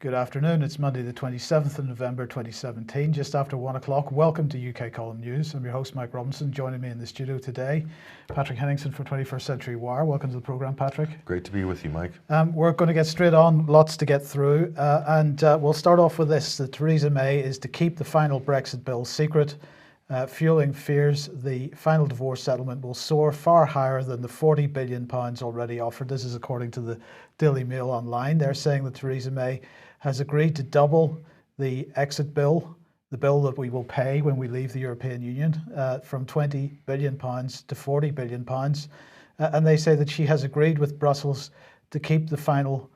Good afternoon. It's Monday, the 27th of November 2017, just after 1 o'clock. Welcome to UK Column News. I'm your host, Mike Robinson. Joining me in the studio today, Patrick Henningsen from 21st Century Wire. Welcome to the programme, Patrick. Great to be with you, Mike. We're going to get straight on, lots to get through. We'll start off with this. That Theresa May is to keep the final Brexit bill secret, fueling fears the final divorce settlement will soar far higher than the £40 billion already offered. This is according to the Daily Mail Online. They're saying that Theresa May has agreed to double the exit bill, the bill that we will pay when we leave the European Union, from £20 billion to £40 billion. And they say that she has agreed with Brussels to keep the final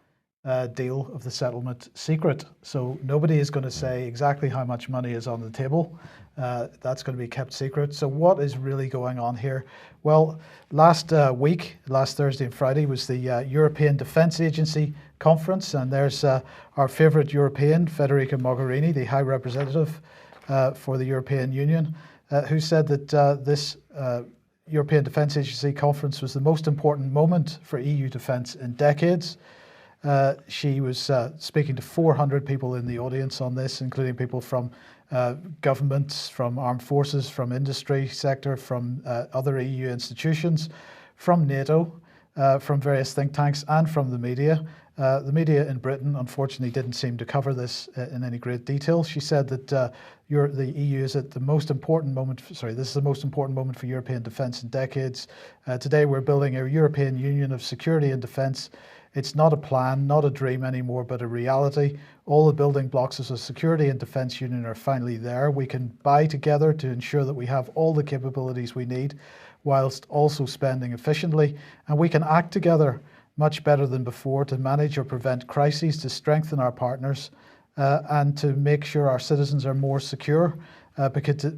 deal of the settlement secret. So nobody is going to say exactly how much money is on the table. That's going to be kept secret. So what is really going on here? Well, last Thursday and Friday, was the European Defence Agency conference, and there's our favourite European, Federica Mogherini, the High Representative for the European Union, who said that this European Defence Agency conference was the most important moment for EU defence in decades. She was speaking to 400 people in the audience on this, including people from governments, from armed forces, from industry sector, from other EU institutions, from NATO, from various think tanks, and from the media. The media in Britain, unfortunately, didn't seem to cover this in any great detail. She said that the EU is at the most important moment. This is the most important moment for European defence in decades. Today, we're building a European Union of security and defence. It's not a plan, not a dream anymore, but a reality. All the building blocks of a security and defence union are finally there. We can buy together to ensure that we have all the capabilities we need, whilst also spending efficiently. And we can act together much better than before to manage or prevent crises, to strengthen our partners, and to make sure our citizens are more secure. Because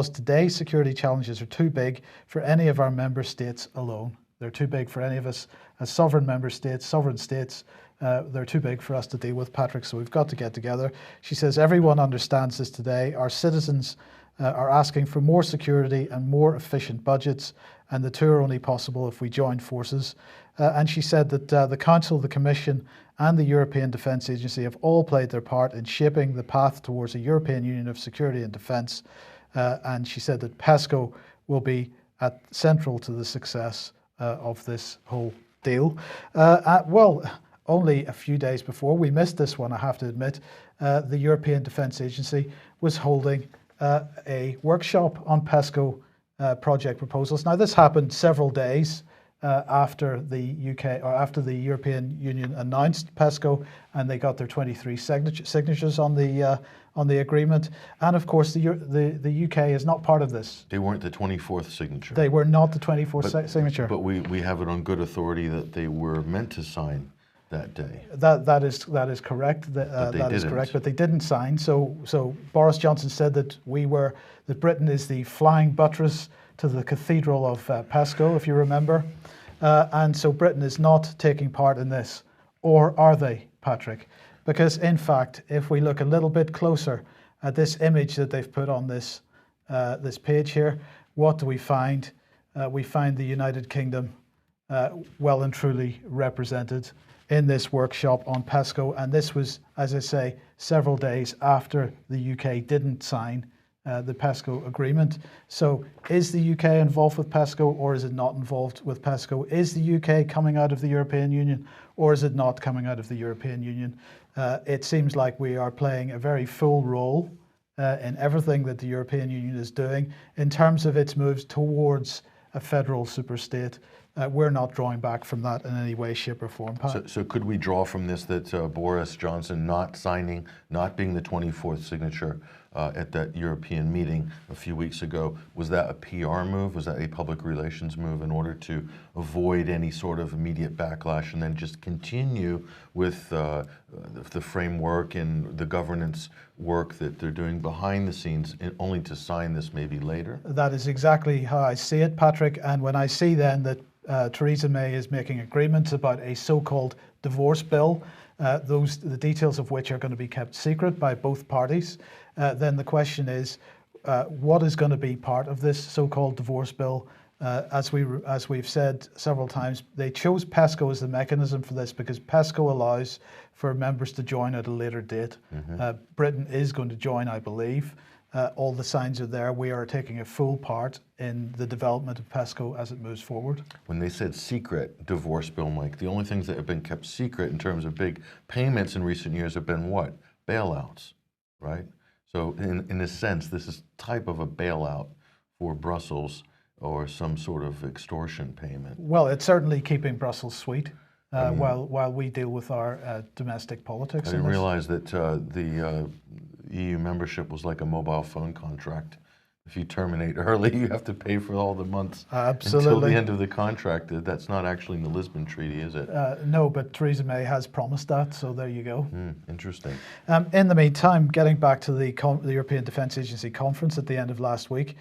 today's security challenges are too big for any of our member states alone. They're too big for any of us as sovereign member states, sovereign states. They're too big for us to deal with, Patrick, so we've got to get together. She says everyone understands this today. Our citizens are asking for more security and more efficient budgets, and the two are only possible if we join forces. And she said that the Council, the Commission, and the European Defence Agency have all played their part in shaping the path towards a European Union of security and defence. And she said that PESCO will be central to the success of this whole deal. Only a few days before, we missed this one, I have to admit, the European Defence Agency was holding a workshop on PESCO project proposals. Now, this happened several days after the UK, or after the European Union announced PESCO, and they got their 23 signatures on the agreement. And of course, the UK is not part of this. They weren't the 24th signature. They were not the 24th signature. But we have it on good authority that they were meant to sign that day. That is correct. That is correct. But they didn't sign. So Boris Johnson said that Britain is the flying buttress to the cathedral of PESCO, if you remember. And so Britain is not taking part in this. Or are they, Patrick? Because in fact, if we look a little bit closer at this image that they've put on this page here, what do we find? We find the United Kingdom well and truly represented in this workshop on PESCO. And this was, as I say, several days after the UK didn't sign the PESCO agreement. So is the UK involved with PESCO, or is it not involved with PESCO? Is the UK coming out of the European Union, or is it not coming out of the European Union? It seems like we are playing a very full role in everything that the European Union is doing in terms of its moves towards a federal superstate. We're not drawing back from that in any way, shape, or form. So could we draw from this that Boris Johnson not signing, not being the 24th signature at that European meeting a few weeks ago, was that a PR move? Was that a public relations move in order to avoid any sort of immediate backlash and then just continue with the framework and the governance work that they're doing behind the scenes, and only to sign this maybe later? That is exactly how I see it, Patrick. And when I see then that Theresa May is making agreements about a so-called divorce bill, the details of which are going to be kept secret by both parties, then the question is, what is going to be part of this so-called divorce bill? As we've said several times, they chose PESCO as the mechanism for this because PESCO allows for members to join at a later date. Britain is going to join, I believe. All the signs are there. We are taking a full part in the development of PESCO as it moves forward. When they said secret divorce bill, Mike, the only things that have been kept secret in terms of big payments in recent years have been what? Bailouts, right? So in a sense, this is type of a bailout for Brussels or some sort of extortion payment. Well, it's certainly keeping Brussels sweet while we deal with our domestic politics. I didn't realize that the EU membership was like a mobile phone contract. If you terminate early, you have to pay for all the months until the end of the contract. That's not actually in the Lisbon Treaty, is it? No, but Theresa May has promised that, so there you go. Interesting. In the meantime, getting back to the European Defence Agency conference at the end of last week,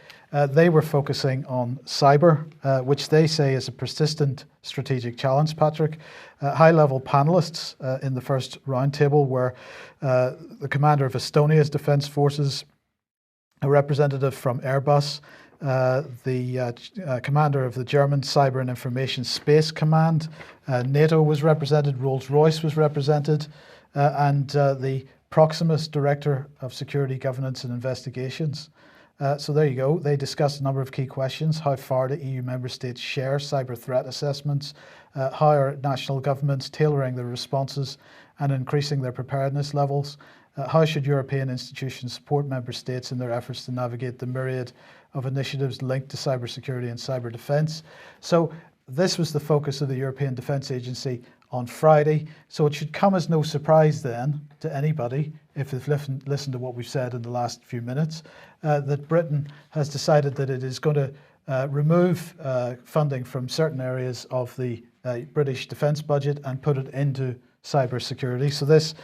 they were focusing on cyber, which they say is a persistent strategic challenge, Patrick. High-level panelists in the first roundtable were the commander of Estonia's defence forces, a representative from Airbus, the commander of the German Cyber and Information Space Command, NATO was represented, Rolls-Royce was represented, and the Proximus Director of Security Governance and Investigations. So there you go. They discussed a number of key questions: how far do EU member states share cyber threat assessments, how are national governments tailoring their responses and increasing their preparedness levels, how should European institutions support member states in their efforts to navigate the myriad of initiatives linked to cybersecurity and cyber defence. So this was the focus of the European Defence Agency on Friday. So it should come as no surprise then to anybody, if they've listened to what we've said in the last few minutes, that Britain has decided that it is going to remove funding from certain areas of the British defence budget and put it into cyber security. So this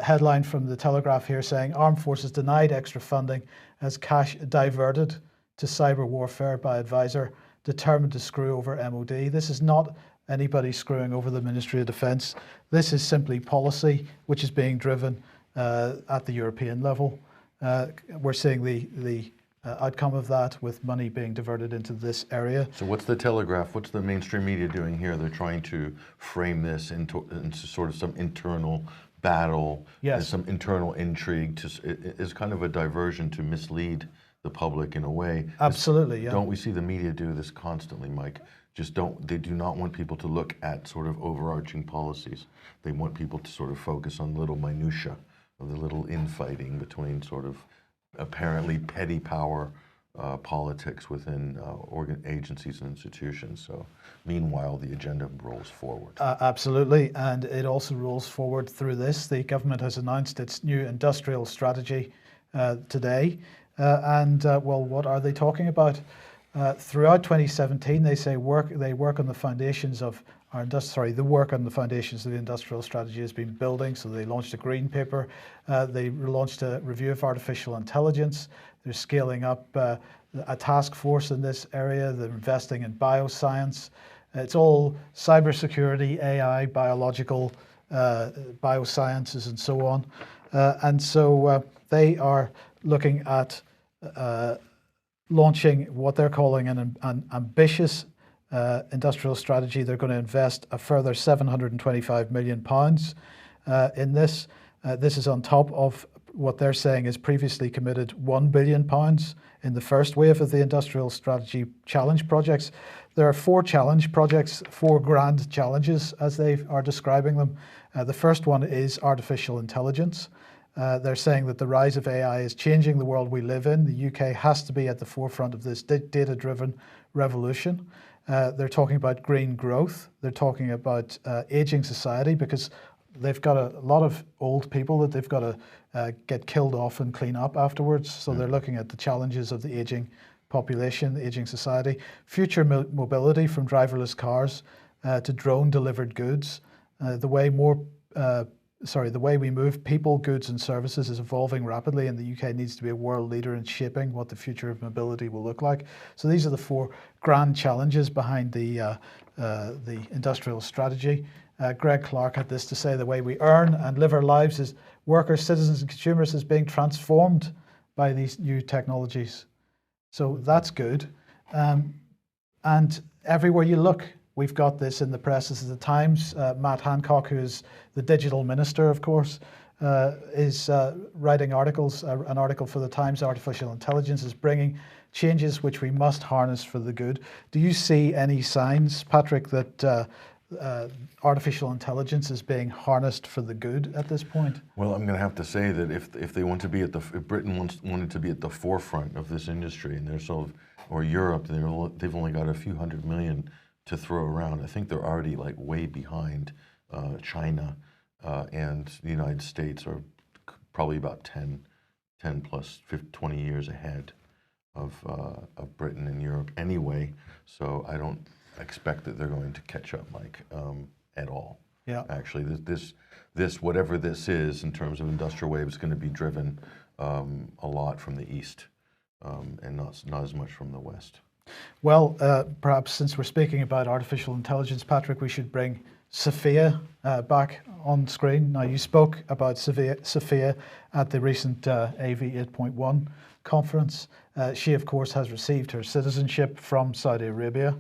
headline from the Telegraph here saying armed forces denied extra funding as cash diverted to cyber warfare by advisor determined to screw over MOD. This is not anybody screwing over the Ministry of Defence. This is simply policy which is being driven at the European level. We're seeing the outcome of that with money being diverted into this area. So what's the Telegraph, what's the mainstream media doing here? They're trying to frame this into sort of some internal battle, some internal intrigue, is kind of a diversion to mislead the public in a way. Absolutely, yeah. Don't we see the media do this constantly, Mike? They do not want people to look at sort of overarching policies. They want people to sort of focus on little minutiae of the little infighting between sort of apparently petty power politics within agencies and institutions. So meanwhile, the agenda rolls forward. Absolutely, and it also rolls forward through this. The government has announced its new industrial strategy today. Well, what are they talking about? Throughout 2017, they say they work on the foundations of the work on the foundations of the industrial strategy has been building. So they launched a green paper. They launched a review of artificial intelligence. They're scaling up a task force in this area. They're investing in bioscience. It's all cybersecurity, AI, biological, biosciences, and so on. And so they are looking at launching what they're calling an ambitious industrial strategy. They're going to invest a further £725 million in this. This is on top of what they're saying is previously committed £1 billion in the first wave of the industrial strategy challenge projects. There are 4 challenge projects, 4 grand challenges as they are describing them. The first one is artificial intelligence. They're saying that the rise of AI is changing the world we live in. The UK has to be at the forefront of this data-driven revolution. They're talking about green growth. They're talking about aging society because they've got a lot of old people that they've got to get killed off and clean up afterwards. So they're looking at the challenges of the aging population, the aging society. Future mobility from driverless cars to drone-delivered goods. The way we move people, goods and services is evolving rapidly, and the UK needs to be a world leader in shaping what the future of mobility will look like. So these are the 4 grand challenges behind the industrial strategy. Greg Clark had this to say: the way we earn and live our lives as workers, citizens and consumers is being transformed by these new technologies. So that's good. And everywhere you look, we've got this in the press. This is the Times. Matt Hancock, who is the digital minister, of course, is writing articles. An article for the Times, artificial intelligence is bringing changes which we must harness for the good. Do you see any signs, Patrick, that artificial intelligence is being harnessed for the good at this point? Well, I'm going to have to say that if they want to be if Britain wanted to be at the forefront of this industry, and they're sort of, or Europe, they've only got a few hundred million to throw around. I think they're already like way behind China and the United States are probably about 10 plus 20 years ahead of Britain and Europe anyway. So I don't expect that they're going to catch up, Mike, at all. Yeah. Actually, this whatever this is in terms of industrial wave is going to be driven a lot from the east and not as much from the west. Well, perhaps since we're speaking about artificial intelligence, Patrick, we should bring Sophia back on screen. Now, you spoke about Sophia at the recent AV 8.1 conference. She, of course, has received her citizenship from Saudi Arabia.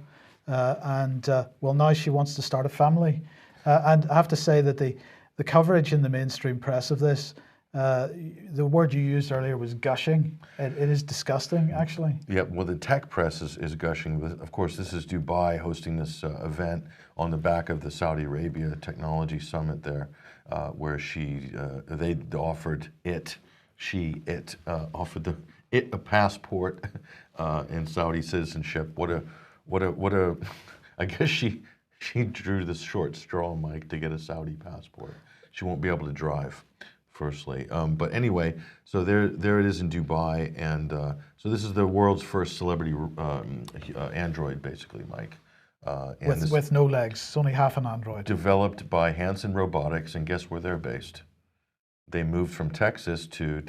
Well, now she wants to start a family. And I have to say that the coverage in the mainstream press of this, the word you used earlier was gushing. It is disgusting, actually. Yeah, well, the tech press is gushing. Of course, this is Dubai hosting this event on the back of the Saudi Arabia Technology Summit there, where they offered offered it a passport and Saudi citizenship. What a I guess she drew this short straw, Mike, to get a Saudi passport. She won't be able to drive, firstly. But anyway, so there it is in Dubai, and so this is the world's first celebrity android, basically, Mike. With no legs, it's only half an android. Developed by Hanson Robotics, and guess where they're based? They moved from Texas to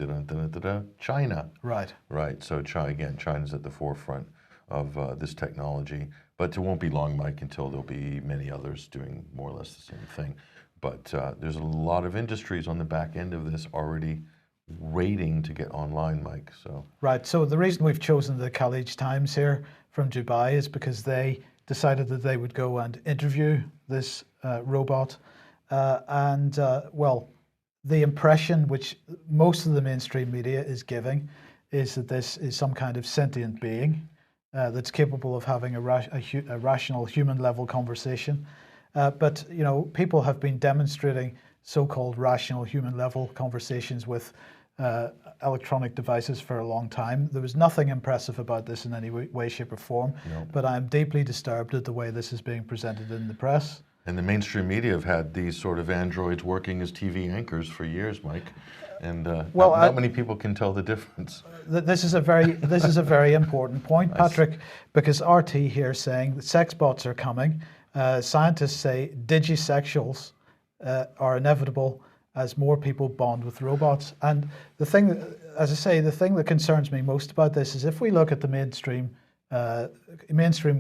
China. Right. Right. So China's at the forefront of this technology. But it won't be long, Mike, until there'll be many others doing more or less the same thing. But there's a lot of industries on the back end of this already waiting to get online, Mike. So right. So the reason we've chosen the College Times here from Dubai is because they decided that they would go and interview this robot. Well, the impression which most of the mainstream media is giving is that this is some kind of sentient being that's capable of having a rational human-level conversation. But, you know, people have been demonstrating so-called rational human-level conversations with electronic devices for a long time. There was nothing impressive about this in any way, shape, or form. No. But I'm deeply disturbed at the way this is being presented in the press. And the mainstream media have had these sort of androids working as TV anchors for years, Mike. And not many people can tell the difference. This is a very important point, Patrick, because RT here saying that sex bots are coming. Scientists say digisexuals are inevitable as more people bond with robots. And the thing, as I say, the thing that concerns me most about this is if we look at the mainstream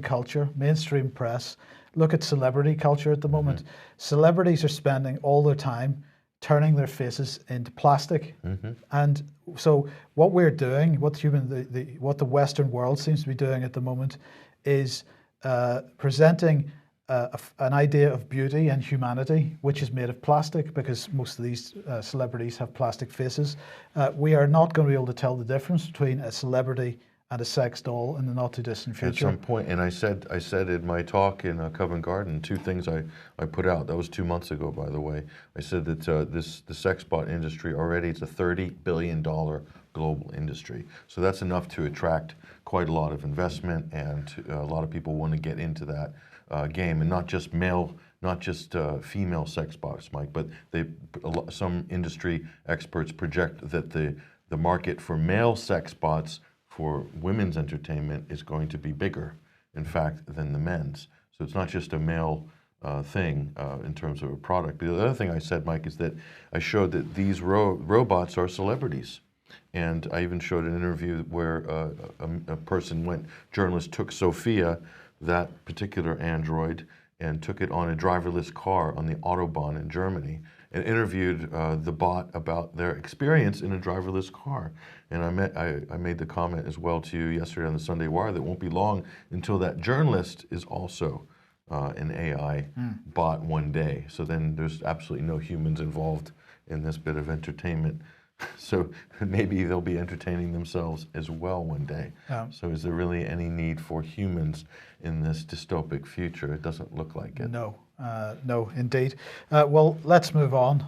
culture, mainstream press, look at celebrity culture at the moment. Mm-hmm. Celebrities are spending all their time turning their faces into plastic. Mm-hmm. And so what we're doing, what the Western world seems to be doing at the moment is presenting an idea of beauty and humanity, which is made of plastic, because most of these celebrities have plastic faces. We are not going to be able to tell the difference between a celebrity and a sex doll in the not too distant future. At some point, and I said in my talk in Covent Garden, two things I put out. That was 2 months ago, by the way. I said that the sex bot industry already, it's a $30 billion global industry. So that's enough to attract quite a lot of investment, and a lot of people want to get into that game, and not just female sex bots, Mike, but some industry experts project that the market for male sex bots for women's entertainment is going to be bigger, in fact, than the men's. So it's not just a male thing in terms of a product. But the other thing I said, Mike, is that I showed that these robots are celebrities. And I even showed an interview where a journalist took Sophia, that particular android, and took it on a driverless car on the Autobahn in Germany. and interviewed the bot about their experience in a driverless car. And I made the comment as well to you yesterday on the Sunday Wire that it won't be long until that journalist is also an AI bot one day. So then there's absolutely no humans involved in this bit of entertainment. So maybe they'll be entertaining themselves as well one day. So is there really any need for humans in this dystopic future? It doesn't look like it. No, no, indeed. Well, let's move on.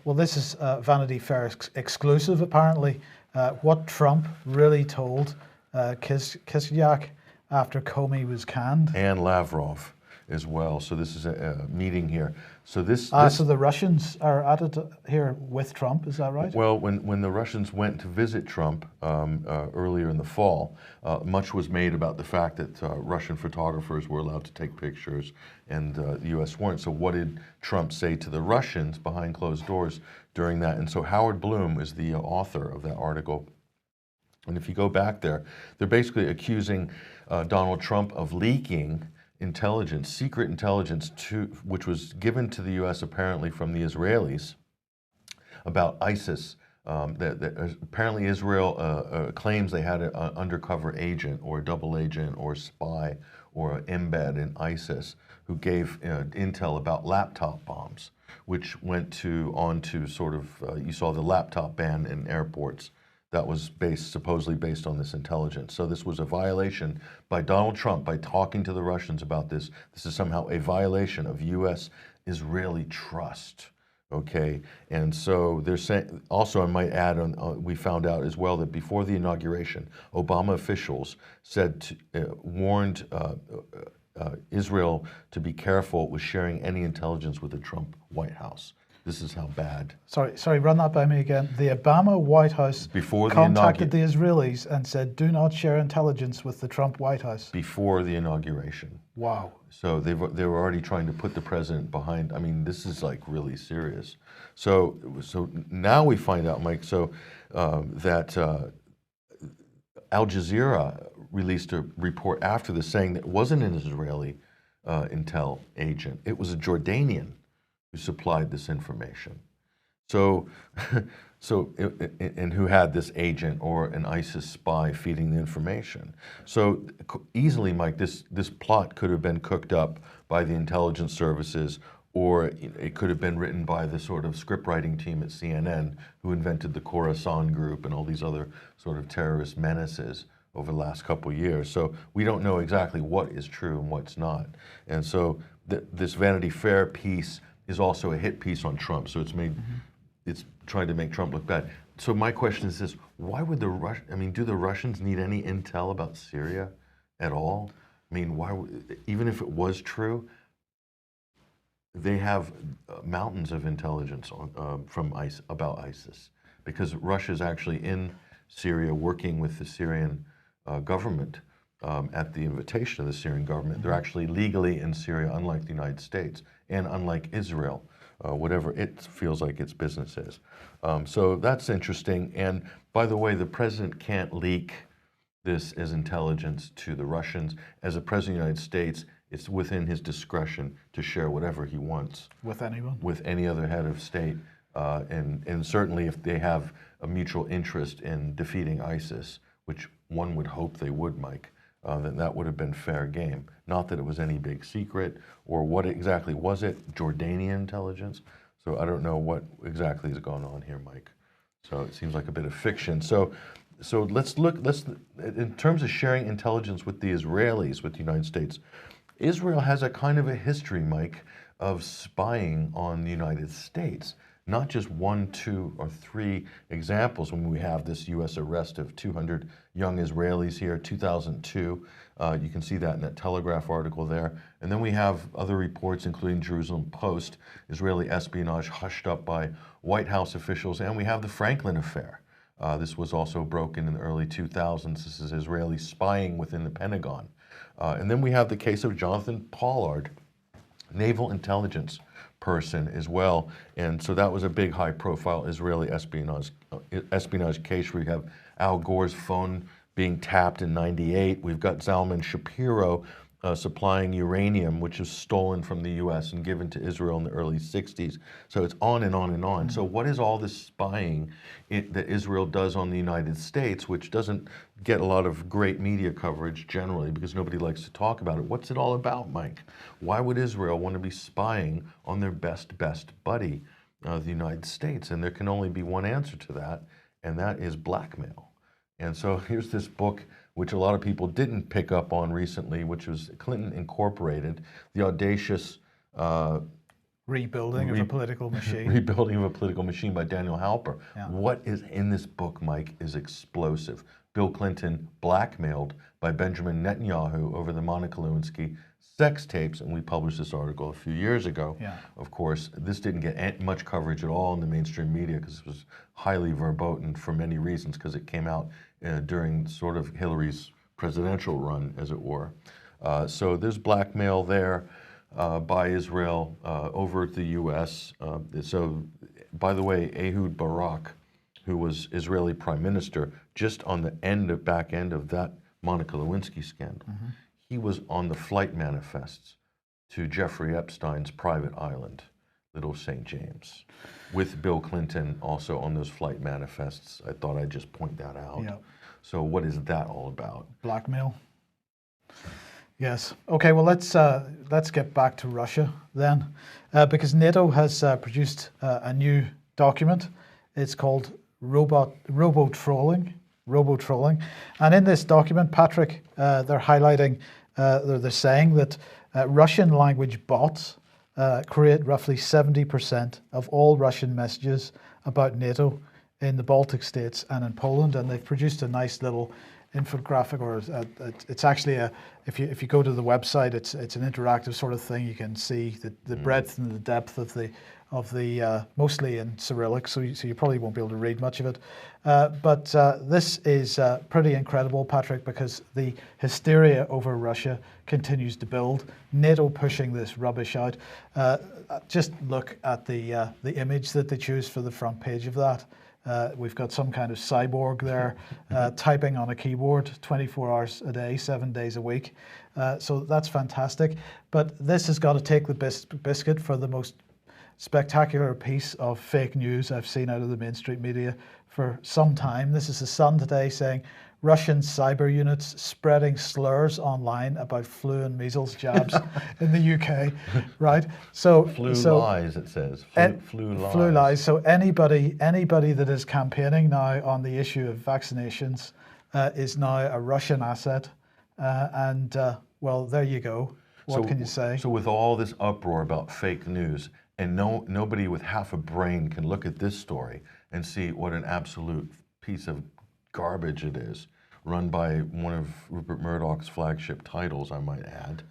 Well, this is Vanity Fair exclusive, apparently. What Trump really told Kislyak after Comey was canned. And Lavrov as well. So this is a meeting here. So so the Russians are at it here with Trump, is that right? Well, when the Russians went to visit Trump earlier in the fall, much was made about the fact that Russian photographers were allowed to take pictures and the U.S. weren't. So what did Trump say to the Russians behind closed doors during that? And so Howard Bloom is the author of that article. And if you go back there, they're basically accusing Donald Trump of leaking intelligence, secret intelligence, which was given to the U.S. apparently from the Israelis about ISIS. That apparently Israel claims they had an undercover agent or a double agent or spy or an embed in ISIS who gave intel about laptop bombs, which went on to sort of, you saw the laptop ban in airports. That was supposedly based on this intelligence. So this was a violation by Donald Trump by talking to the Russians about this. This is somehow a violation of U.S.-Israeli trust. Okay, and so they're saying. Also, I might add, we found out as well that before the inauguration, Obama officials warned Israel to be careful with sharing any intelligence with the Trump White House. This is how bad. Sorry, run that by me again. The Obama White House contacted the Israelis and said, do not share intelligence with the Trump White House. Before the inauguration. Wow. So they were already trying to put the president behind. I mean, this is like really serious. So now we find out, Mike, that Al Jazeera released a report after this saying that it wasn't an Israeli intel agent. It was a Jordanian who supplied this information. So, and who had this agent or an ISIS spy feeding the information. So easily, Mike, this plot could have been cooked up by the intelligence services, or it could have been written by the sort of script writing team at CNN who invented the Khorasan group and all these other sort of terrorist menaces over the last couple of years. So we don't know exactly what is true and what's not. And so this Vanity Fair piece is also a hit piece on Trump. So it's trying to make Trump look bad. So my question is this: why would do the Russians need any intel about Syria at all? I mean, even if it was true, they have mountains of intelligence about ISIS, because Russia's actually in Syria working with the Syrian government at the invitation of the Syrian government. They're actually legally in Syria, unlike the United States and unlike Israel, whatever it feels like its business is. So that's interesting. And by the way, the president can't leak this as intelligence to the Russians. As a president of the United States, it's within his discretion to share whatever he wants. With anyone? With any other head of state. And certainly if they have a mutual interest in defeating ISIS, which one would hope they would, Mike, then that would have been fair game. Not that it was any big secret, or what exactly was it? Jordanian intelligence? So I don't know what exactly is going on here, Mike. So it seems like a bit of fiction. So let's in terms of sharing intelligence with the Israelis, with the United States, Israel has a kind of a history, Mike, of spying on the United States. Not just 1, 2, or 3 examples when we have this U.S. arrest of 200 young Israelis here, 2002. You can see that in that Telegraph article there. And then we have other reports, including Jerusalem Post, Israeli espionage hushed up by White House officials, and we have the Franklin affair. This was also broken in the early 2000s. This is Israeli spying within the Pentagon. And then we have the case of Jonathan Pollard, naval intelligence person as well, and so that was a big high-profile Israeli espionage case where you have Al Gore's phone being tapped in '98. We've got Zalman Shapiro supplying uranium, which was stolen from the U.S. and given to Israel in the early 60s. So it's on and on and on. So what is all this spying that Israel does on the United States, which doesn't get a lot of great media coverage generally because nobody likes to talk about it? What's it all about, Mike? Why would Israel want to be spying on their best buddy, the United States? And there can only be one answer to that, and that is blackmail. And so here's this book, which a lot of people didn't pick up on recently, which was Clinton Incorporated, The Audacious Rebuilding of a Political Machine. Rebuilding of a Political Machine by Daniel Halper. Yeah. What is in this book, Mike, is explosive. Bill Clinton blackmailed by Benjamin Netanyahu over the Monica Lewinsky sex tapes, and we published this article a few years ago. Yeah. Of course, this didn't get much coverage at all in the mainstream media because it was highly verboten for many reasons, because it came out during sort of Hillary's presidential run, as it were. So there's blackmail there by Israel over the U.S. So, by the way, Ehud Barak, who was Israeli prime minister, just on the back end of that Monica Lewinsky scandal, he was on the flight manifests to Jeffrey Epstein's private island, Little St. James, with Bill Clinton also on those flight manifests. I thought I'd just point that out. Yeah. So what is that all about? Blackmail. Yes. Okay. Well, let's get back to Russia then, because NATO has produced a new document. It's called Robo-Trolling, and in this document, Patrick, they're highlighting, they're saying that Russian language bots create roughly 70% of all Russian messages about NATO in the Baltic states and in Poland, and they've produced a nice little infographic, or it's actually if you go to the website, it's an interactive sort of thing. You can see the breadth and the depth of the mostly in Cyrillic, so you probably won't be able to read much of it. But this is pretty incredible, Patrick, because the hysteria over Russia continues to build. NATO pushing this rubbish out. Just look at the image that they choose for the front page of that. We've got some kind of cyborg there typing on a keyboard 24 hours a day, 7 days a week. So that's fantastic. But this has got to take the biscuit for the most spectacular piece of fake news I've seen out of the mainstream media for some time. This is the Sun today saying Russian cyber units spreading slurs online about flu and measles jabs in the UK, right? So flu lies, it says. Flu lies. Flu lies. So anybody that is campaigning now on the issue of vaccinations is now a Russian asset, well, there you go. What can you say? So with all this uproar about fake news, and nobody with half a brain can look at this story and see what an absolute piece of garbage it is, run by one of Rupert Murdoch's flagship titles, I might add.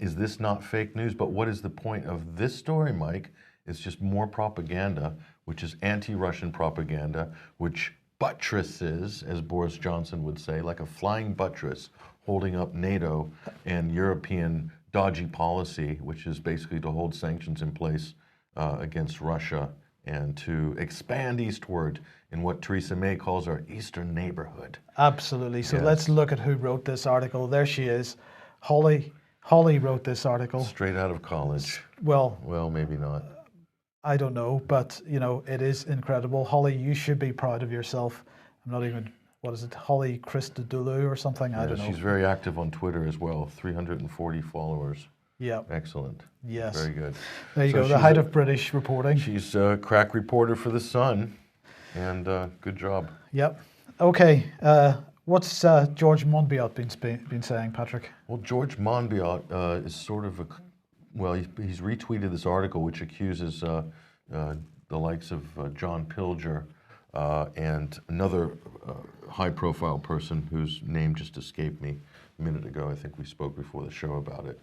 Is this not fake news? But what is the point of this story, Mike? It's just more propaganda, which is anti-Russian propaganda, which buttresses, as Boris Johnson would say, like a flying buttress, holding up NATO and European dodgy policy, which is basically to hold sanctions in place against Russia and to expand eastward in what Theresa May calls our eastern neighborhood. Absolutely. So let's look at who wrote this article. There she is. Holly wrote this article. Straight out of college. Well, maybe not. I don't know, but it is incredible. Holly, you should be proud of yourself. I'm not even, what is it, Holly Christodoulou or something? I don't know. She's very active on Twitter as well, 340 followers. Yeah. Excellent. Yes. Very good. There you go, the height of British reporting. She's a crack reporter for The Sun, and good job. Yep. Okay, what's George Monbiot been saying, Patrick? Well, George Monbiot is sort of he's retweeted this article which accuses the likes of John Pilger and another high-profile person whose name just escaped me a minute ago. I think we spoke before the show about it.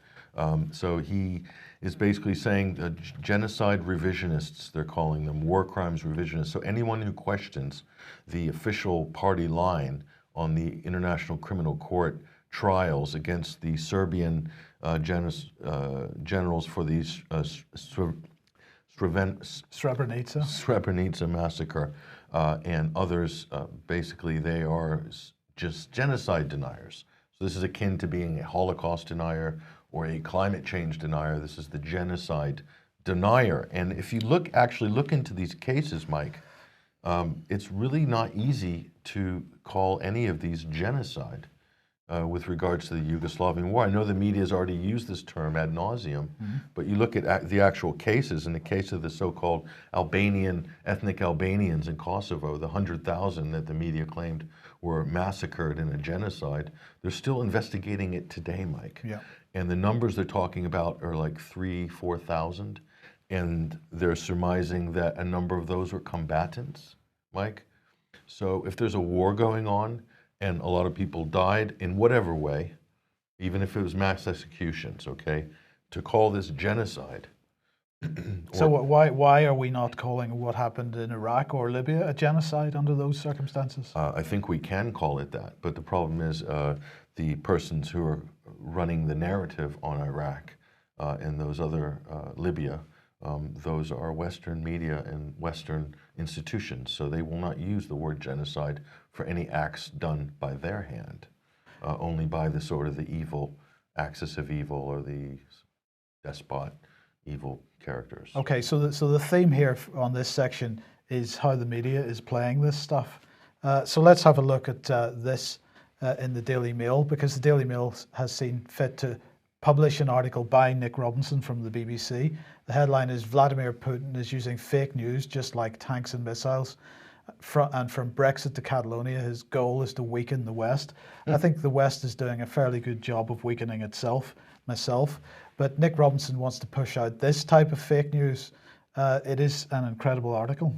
So he is basically saying genocide revisionists, they're calling them, war crimes revisionists. So anyone who questions the official party line on the International Criminal Court trials against the Serbian generals for the Srebrenica massacre and others, basically they are just genocide deniers. So this is akin to being a Holocaust denier or a climate change denier. This is the genocide denier. And if you actually look into these cases, Mike, it's really not easy to call any of these genocide with regards to the Yugoslavian war. I know the media has already used this term ad nauseum, but you look at the actual cases. In the case of the so-called ethnic Albanians in Kosovo, the 100,000 that the media claimed were massacred in a genocide, they're still investigating it today, Mike. Yeah. And the numbers they're talking about are like 3,000, 4,000. And they're surmising that a number of those were combatants, Mike. So if there's a war going on and a lot of people died in whatever way, even if it was mass executions, okay, to call this genocide. So why are we not calling what happened in Iraq or Libya a genocide under those circumstances? I think we can call it that, but the problem is the persons who are running the narrative on Iraq and those other Libya, those are Western media and Western institutions, so they will not use the word genocide for any acts done by their hand, only by the sort of the evil axis of evil or the despot evil characters. Okay, so the theme here on this section is how the media is playing this stuff. So let's have a look at this in the Daily Mail, because the Daily Mail has seen fit to publish an article by Nick Robinson from the BBC. The headline is "Vladimir Putin is using fake news just like tanks and missiles." And from Brexit to Catalonia, his goal is to weaken the West. I think the West is doing a fairly good job of weakening itself, myself. But Nick Robinson wants to push out this type of fake news. It is an incredible article.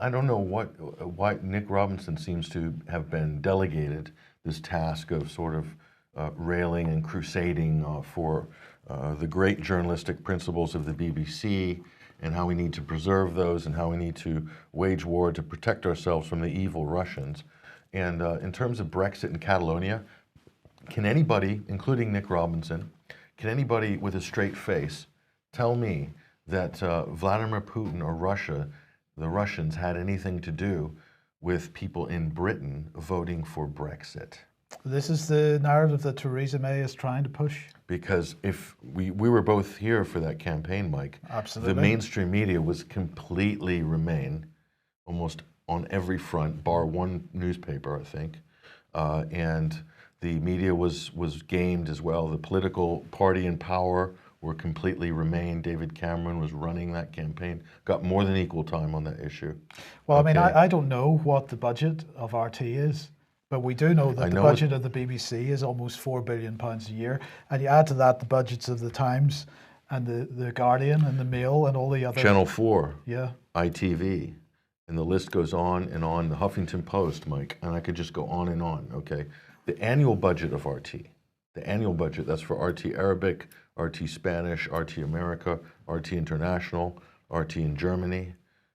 I don't know why Nick Robinson seems to have been delegated this task of sort of railing and crusading for the great journalistic principles of the BBC and how we need to preserve those and how we need to wage war to protect ourselves from the evil Russians. And in terms of Brexit and Catalonia, can anybody, including Nick Robinson, can anybody with a straight face tell me that Vladimir Putin or Russia, the Russians, had anything to do with people in Britain voting for Brexit? This is the narrative that Theresa May is trying to push. Because if we were both here for that campaign, Mike. Absolutely. The mainstream media was completely Remain, almost on every front, bar one newspaper, I think. And the media was gamed as well. The political party in power were completely Remain. David Cameron was running that campaign, got more than equal time on that issue. Well, okay. I mean, I don't know what the budget of RT is. But we do know that the budget of the BBC is almost £4 billion a year. And you add to that the budgets of the Times and the Guardian and the Mail and all the other... Channel 4, yeah, ITV, and the list goes on and on. The Huffington Post, Mike, and I could just go on and on, okay? The annual budget of RT, the annual budget, that's for RT Arabic, RT Spanish, RT America, RT International, RT in Germany.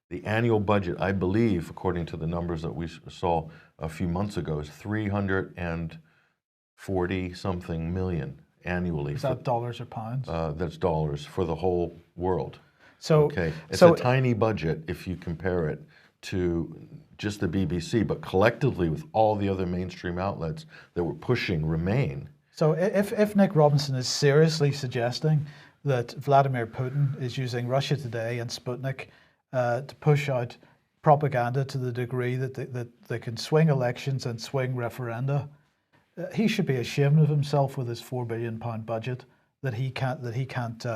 The annual budget, I believe, according to the numbers that we saw a few months ago, is 340-something million annually. Is that dollars or pounds? That's dollars for the whole world. So, okay, it's a tiny budget if you compare it to just the BBC, but collectively with all the other mainstream outlets that were pushing Remain. So if Nick Robinson is seriously suggesting that Vladimir Putin is using Russia Today and Sputnik to push out propaganda to the degree that they can swing elections and swing referenda, he should be ashamed of himself with his £4 billion budget that he can't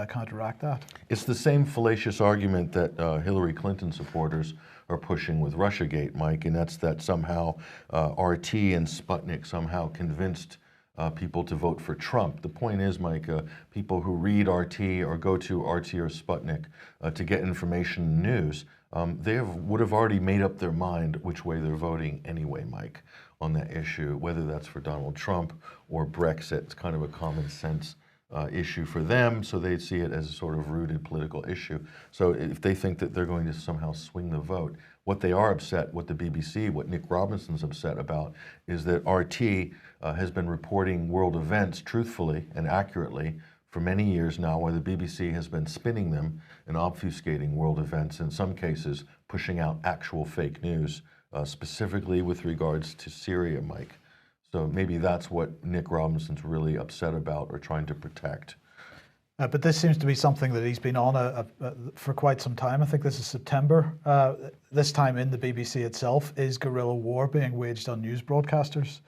counteract that. It's the same fallacious argument that Hillary Clinton supporters are pushing with Russiagate, Mike, and that's that somehow RT and Sputnik somehow convinced people to vote for Trump. The point is, Mike, people who read RT or go to RT or Sputnik to get information and news, they would have already made up their mind which way they're voting anyway, Mike, on that issue, whether that's for Donald Trump or Brexit. It's kind of a common sense issue for them, so they see it as a sort of rooted political issue. So if they think that they're going to somehow swing the vote, what they are upset, what the BBC, what Nick Robinson's upset about, is that RT has been reporting world events truthfully and accurately for many years now, where the BBC has been spinning them and obfuscating world events, in some cases pushing out actual fake news, specifically with regards to Syria, Mike. So maybe that's what Nick Robinson's really upset about or trying to protect. But this seems to be something that he's been on for quite some time. I think this is September. This time in the BBC itself is guerrilla war being waged on news broadcasters.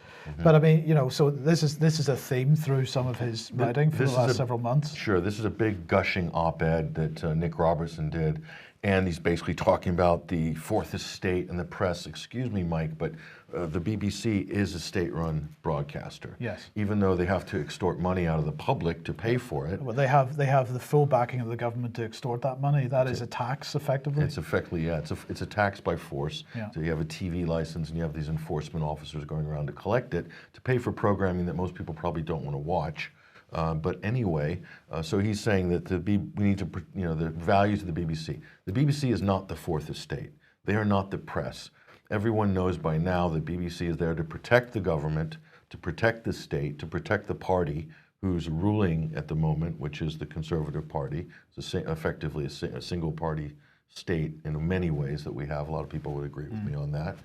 But I mean, so this is a theme through some of his writing for the last several months. Sure, this is a big gushing op-ed that Nick Robertson did. And he's basically talking about the fourth estate and the press. Excuse me, Mike, but the BBC is a state-run broadcaster. Yes. Even though they have to extort money out of the public to pay for it. Well, they have the full backing of the government to extort that money. That is a tax, effectively. It's effectively, yeah. It's a tax by force. Yeah. So you have a TV license and you have these enforcement officers going around to collect it to pay for programming that most people probably don't want to watch. But anyway, so he's saying that we need to, the values of the BBC. The BBC is not the fourth estate. They are not the press. Everyone knows by now that BBC is there to protect the government, to protect the state, to protect the party who's ruling at the moment, which is the Conservative Party. It's effectively a single party state in many ways that we have. A lot of people would agree with me on that.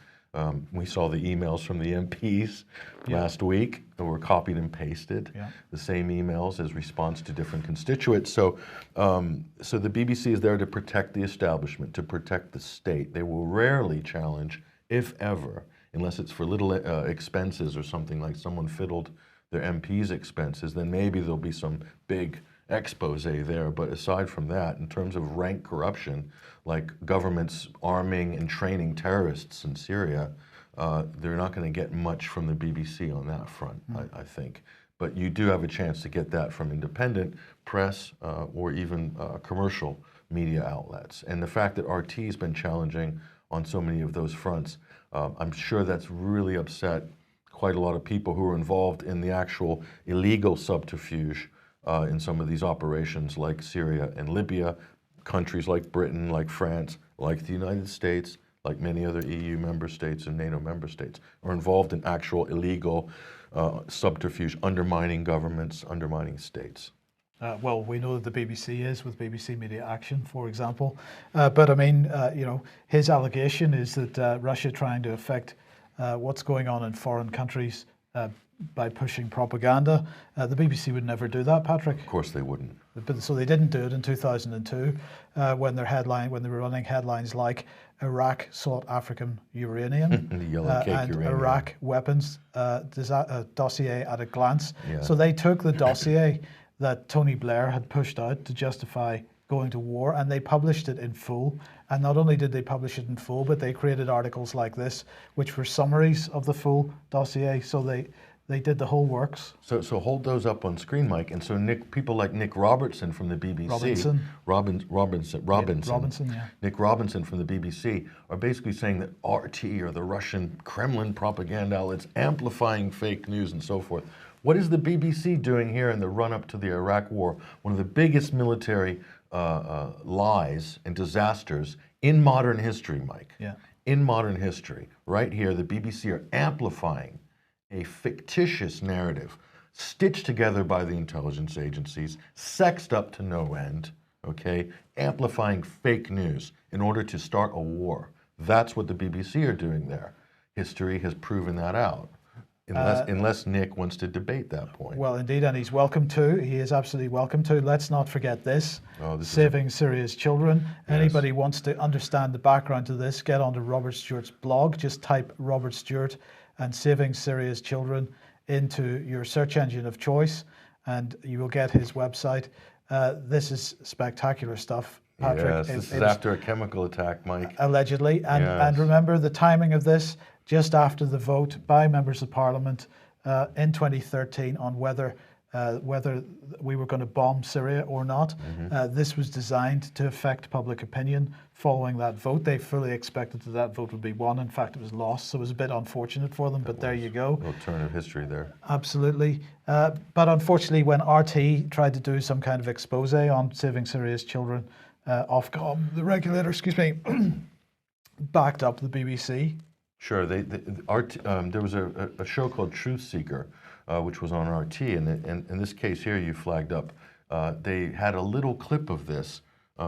We saw the emails from the MPs last week that were copied and pasted, the same emails as response to different constituents. So, so the BBC is there to protect the establishment, to protect the state. They will rarely challenge, if ever, unless it's for little expenses or something like someone fiddled their MP's expenses, then maybe there'll be some big expose there. But aside from that, in terms of rank corruption, like governments arming and training terrorists in Syria, they're not going to get much from the BBC on that front, I think. But you do have a chance to get that from independent press or even commercial media outlets. And the fact that RT has been challenging on so many of those fronts, I'm sure that's really upset quite a lot of people who are involved in the actual illegal subterfuge in some of these operations like Syria and Libya, countries like Britain, like France, like the United States, like many other EU member states and NATO member states, are involved in actual illegal subterfuge, undermining governments, undermining states. Well, we know that the BBC is with BBC Media Action, for example. But I mean, his allegation is that Russia trying to affect what's going on in foreign countries by pushing propaganda. The BBC would never do that, Patrick. Of course they wouldn't. But, so they didn't do it in 2002 when they were running headlines like Iraq sought African uranium The yellow cake and uranium. Iraq weapons dossier at a glance. Yeah. So they took the dossier that Tony Blair had pushed out to justify going to war, and they published it in full. And not only did they publish it in full, but they created articles like this, which were summaries of the full dossier. So they did the whole works. So hold those up on screen, Mike. And so people like Nick Robertson from the BBC, Robinson, yeah. Nick Robinson from the BBC are basically saying that RT or the Russian Kremlin propaganda outlets amplifying fake news and so forth. What is the BBC doing here in the run-up to the Iraq War? One of the biggest military lies and disasters in modern history, Mike. Yeah. In modern history, right here, the BBC are amplifying a fictitious narrative stitched together by the intelligence agencies, sexed up to no end, okay, amplifying fake news in order to start a war. That's what the BBC are doing there. History has proven that out, unless Nick wants to debate that point. Well, indeed, and he's welcome to. He is absolutely welcome to. Let's not forget this. Saving Syria's Children. Yes. Anybody wants to understand the background to this, get onto Robert Stewart's blog. Just type Robert Stewart and Saving Syria's Children into your search engine of choice, and you will get his website. This is spectacular stuff, Patrick. Yes, this is after a chemical attack, Mike. Allegedly. And remember the timing of this, just after the vote by members of Parliament in 2013 on whether we were going to bomb Syria or not. This was designed to affect public opinion following that vote. They fully expected that vote would be won. In fact, it was lost, so it was a bit unfortunate for them, but there you go. A little turn of history there. Absolutely. But unfortunately, when RT tried to do some kind of expose on Saving Syria's Children, Ofcom, the regulator, backed up the BBC. Sure. There was a show called Truth Seeker, which was on RT, and in this case here you flagged up. They had a little clip of this,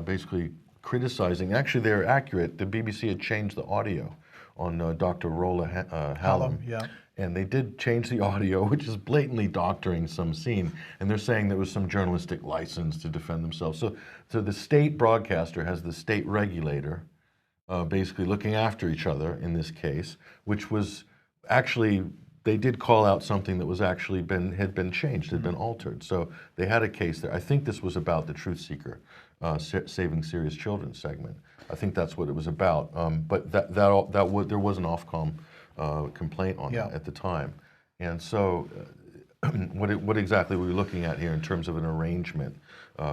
basically criticizing. Actually, they're accurate. The BBC had changed the audio on Dr. Rolla Hallam. Yeah. And they did change the audio, which is blatantly doctoring some scene. And they're saying there was some journalistic license to defend themselves. So the state broadcaster has the state regulator basically looking after each other in this case, which was actually, they did call out something that was actually had been changed, had been altered. So they had a case there. I think this was about the Truth Seeker Saving Serious Children segment. I think that's what it was about. But there was an Ofcom complaint on that at the time. And so what exactly were we looking at here in terms of an arrangement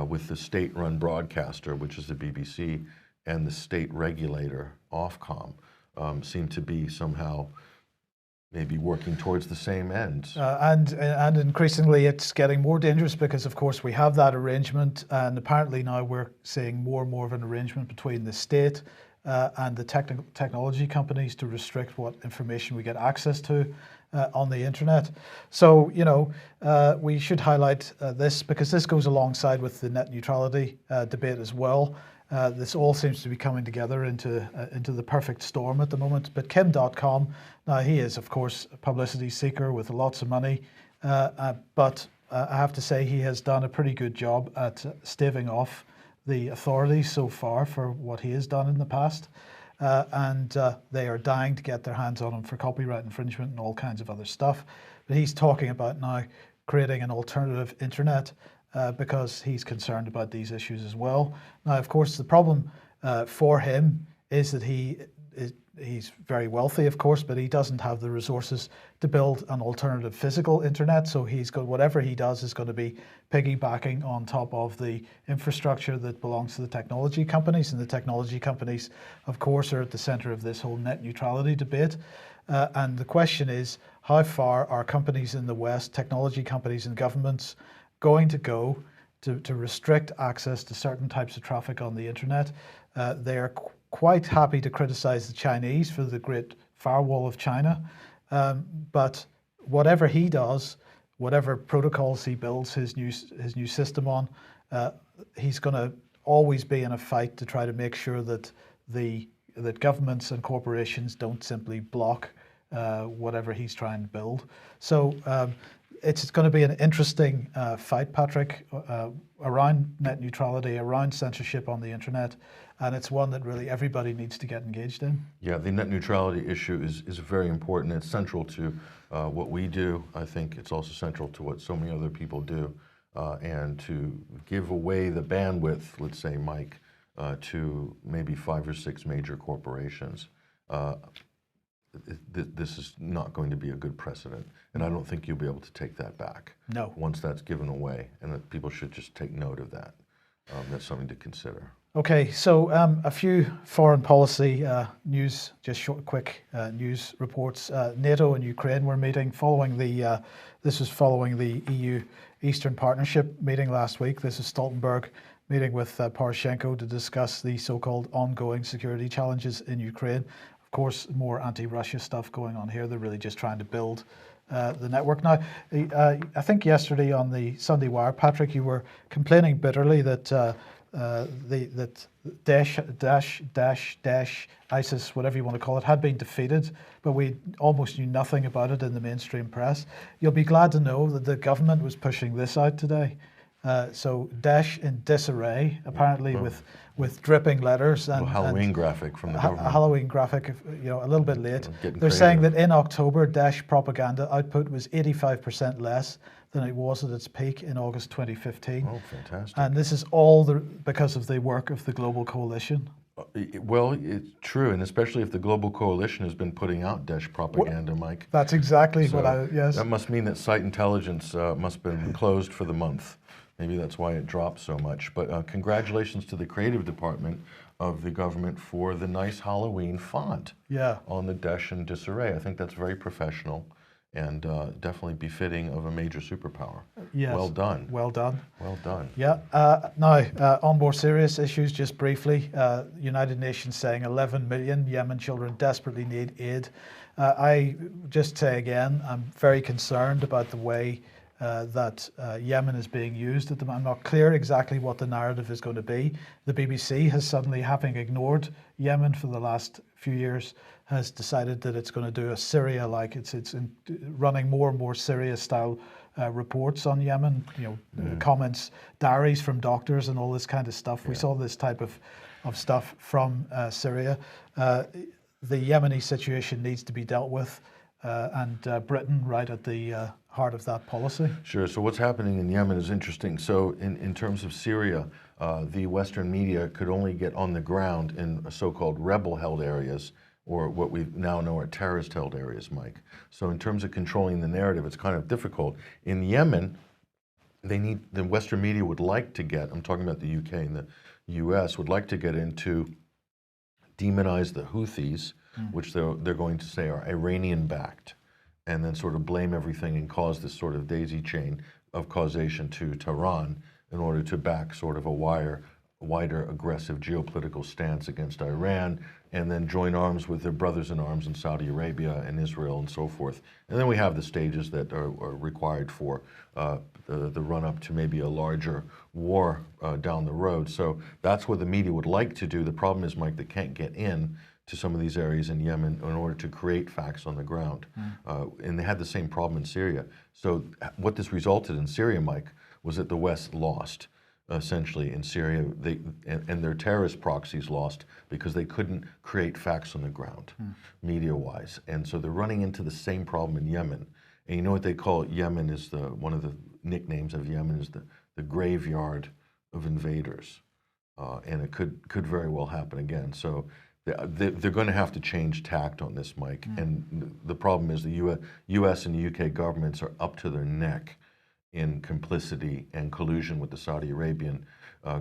with the state-run broadcaster, which is the BBC, and the state regulator, Ofcom, seem to be somehow maybe working towards the same ends. And increasingly it's getting more dangerous because, of course, we have that arrangement, and apparently now we're seeing more and more of an arrangement between the state and the technology companies to restrict what information we get access to on the internet. So, you know, we should highlight this because this goes alongside with the net neutrality debate as well. This all seems to be coming together into the perfect storm at the moment. But Kim.com, now he is, of course, a publicity seeker with lots of money, but I have to say he has done a pretty good job at staving off the authorities so far for what he has done in the past. And they are dying to get their hands on him for copyright infringement and all kinds of other stuff. But he's talking about now creating an alternative internet because he's concerned about these issues as well. Now, of course, the problem for him is that he's very wealthy, of course, but he doesn't have the resources to build an alternative physical internet. So he's got whatever he does is going to be piggybacking on top of the infrastructure that belongs to the technology companies. And the technology companies, of course, are at the center of this whole net neutrality debate. And the question is, how far are companies in the West, technology companies and governments, going to go to restrict access to certain types of traffic on the internet? They are quite happy to criticize the Chinese for the Great Firewall of China, but whatever he does, whatever protocols he builds his new system on, he's going to always be in a fight to try to make sure that that governments and corporations don't simply block whatever he's trying to build. So it's going to be an interesting fight, Patrick, around net neutrality, around censorship on the internet, and it's one that really everybody needs to get engaged in. Yeah, the net neutrality issue is very important. It's central to what we do. I think it's also central to what so many other people do, and to give away the bandwidth, let's say, Mike, to maybe 5 or 6 major corporations. This is not going to be a good precedent, and I don't think you'll be able to take that back. No. Once that's given away, and that people should just take note of that. That's something to consider. Okay, so a few foreign policy news, just short, quick news reports. NATO and Ukraine were meeting following this was following the EU Eastern Partnership meeting last week. This is Stoltenberg meeting with Poroshenko to discuss the so-called ongoing security challenges in Ukraine. Of course, more anti-Russia stuff going on here. They're really just trying to build the network. Now, I think yesterday on the Sunday Wire, Patrick, you were complaining bitterly that that Daesh, ISIS, whatever you want to call it, had been defeated, but we almost knew nothing about it in the mainstream press. You'll be glad to know that the government was pushing this out today. So Daesh in disarray, apparently with dripping letters and Halloween graphic from the government. Halloween graphic, you know, a little bit late. They're creative. saying that in October, Daesh propaganda output was 85% less than it was at its peak in August 2015. Oh, fantastic! And this is all because of the work of the Global Coalition. Well, it's true, and especially if the Global Coalition has been putting out Daesh propaganda, Mike. That's exactly what yes. That must mean that site intelligence must have been closed for the month. Maybe that's why it dropped so much. But congratulations to the creative department of the government for the nice Halloween font on the Daesh in disarray. I think that's very professional and definitely befitting of a major superpower. Yes. Well done. Well done. Well done. Yeah. Now, on more serious issues, just briefly, United Nations saying 11 million Yemen children desperately need aid. I just say again, I'm very concerned about the way that Yemen is being used at the moment. I'm not clear exactly what the narrative is going to be. The BBC has suddenly, having ignored Yemen for the last few years, has decided that it's going to do a Syria-like. It's running more and more Syria-style reports on Yemen. Comments, diaries from doctors, and all this kind of stuff. We saw this type of stuff from Syria. The Yemeni situation needs to be dealt with, and Britain right at the heart of that policy. Sure. So what's happening in Yemen is interesting. So in terms of Syria, the Western media could only get on the ground in so-called rebel-held areas, or what we now know are terrorist-held areas, Mike. So in terms of controlling the narrative, it's kind of difficult. In Yemen, the Western media would like to get, I'm talking about the UK and the US, would like to get into demonize the Houthis, which they're going to say are Iranian-backed, and then sort of blame everything and cause this sort of daisy chain of causation to Tehran in order to back sort of a wider aggressive geopolitical stance against Iran, and then join arms with their brothers in arms in Saudi Arabia and Israel and so forth. And then we have the stages that are required for the run-up to maybe a larger war down the road. So that's what the media would like to do. The problem is, Mike, they can't get in to some of these areas in Yemen in order to create facts on the ground. And they had the same problem in Syria. So what this resulted in Syria, Mike, was that the West lost. Essentially in Syria, and their terrorist proxies lost because they couldn't create facts on the ground, media-wise. And so they're running into the same problem in Yemen. And you know what they call it? Yemen is one of the nicknames of Yemen is the graveyard of invaders. And it could very well happen again. So they're going to have to change tact on this, Mike. And the problem is the U.S. and the UK governments are up to their neck in complicity and collusion with the Saudi Arabian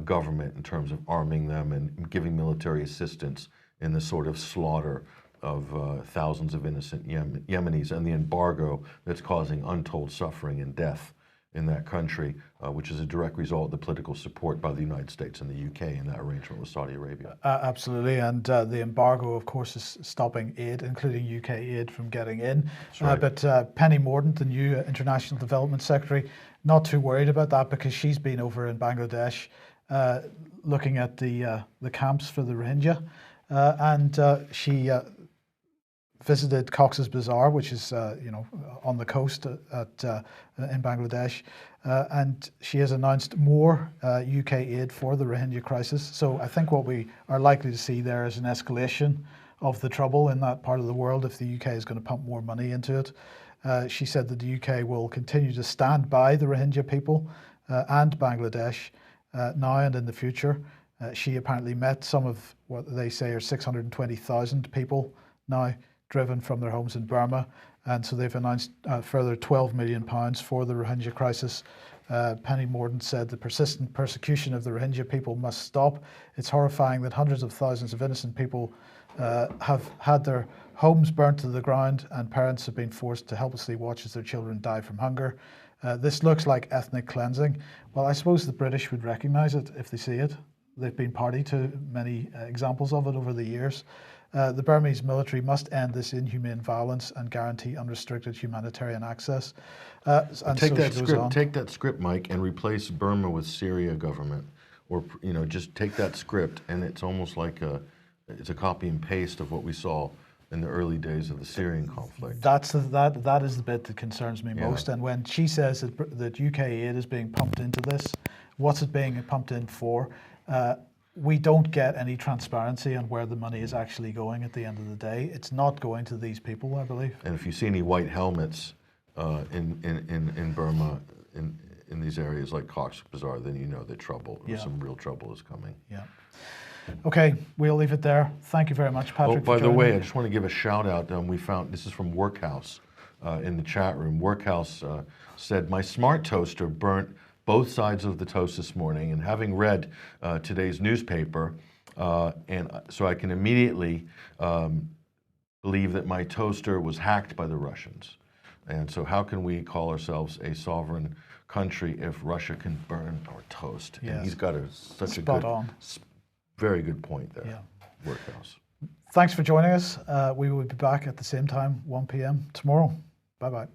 government in terms of arming them and giving military assistance in the sort of slaughter of thousands of innocent Yemenis, and the embargo that's causing untold suffering and death in that country, which is a direct result of the political support by the United States and the UK in that arrangement with Saudi Arabia. Absolutely, and the embargo, of course, is stopping aid, including UK aid, from getting in. Right. But Penny Mordaunt, the new International Development Secretary, not too worried about that because she's been over in Bangladesh looking at the camps for the Rohingya, and she visited Cox's Bazar, which is on the coast in Bangladesh, and she has announced more UK aid for the Rohingya crisis. So I think what we are likely to see there is an escalation of the trouble in that part of the world if the UK is going to pump more money into it. She said that the UK will continue to stand by the Rohingya people and Bangladesh now and in the future. She apparently met some of what they say are 620,000 people now driven from their homes in Burma, and so they've announced a further £12 million for the Rohingya crisis. Penny Mordaunt said the persistent persecution of the Rohingya people must stop. It's horrifying that hundreds of thousands of innocent people have had their homes burnt to the ground, and parents have been forced to helplessly watch as their children die from hunger. This looks like ethnic cleansing. Well, I suppose the British would recognise it if they see it. They've been party to many examples of it over the years. The Burmese military must end this inhumane violence and guarantee unrestricted humanitarian access. Take that script, Mike, and replace Burma with Syria government, or just take that script, and it's almost like it's a copy and paste of what we saw in the early days of the Syrian conflict. That is the bit that concerns me most. And when she says that UK aid is being pumped into this, what's it being pumped in for? We don't get any transparency on where the money is actually going at the end of the day. It's not going to these people, I believe. And if you see any white helmets in Burma, in these areas like Cox's Bazar, then you know that some real trouble is coming. Yeah. Okay, we'll leave it there. Thank you very much, Patrick. Oh, by the way, I just want to give a shout out. We found, this is from Workhouse in the chat room. Workhouse said, my smart toaster burnt both sides of the toast this morning, and having read today's newspaper, and so I can immediately believe that my toaster was hacked by the Russians. And so how can we call ourselves a sovereign country if Russia can burn our toast? Yes. And he's got very good point there, Workhouse. Thanks for joining us. We will be back at the same time, 1 p.m. tomorrow. Bye-bye.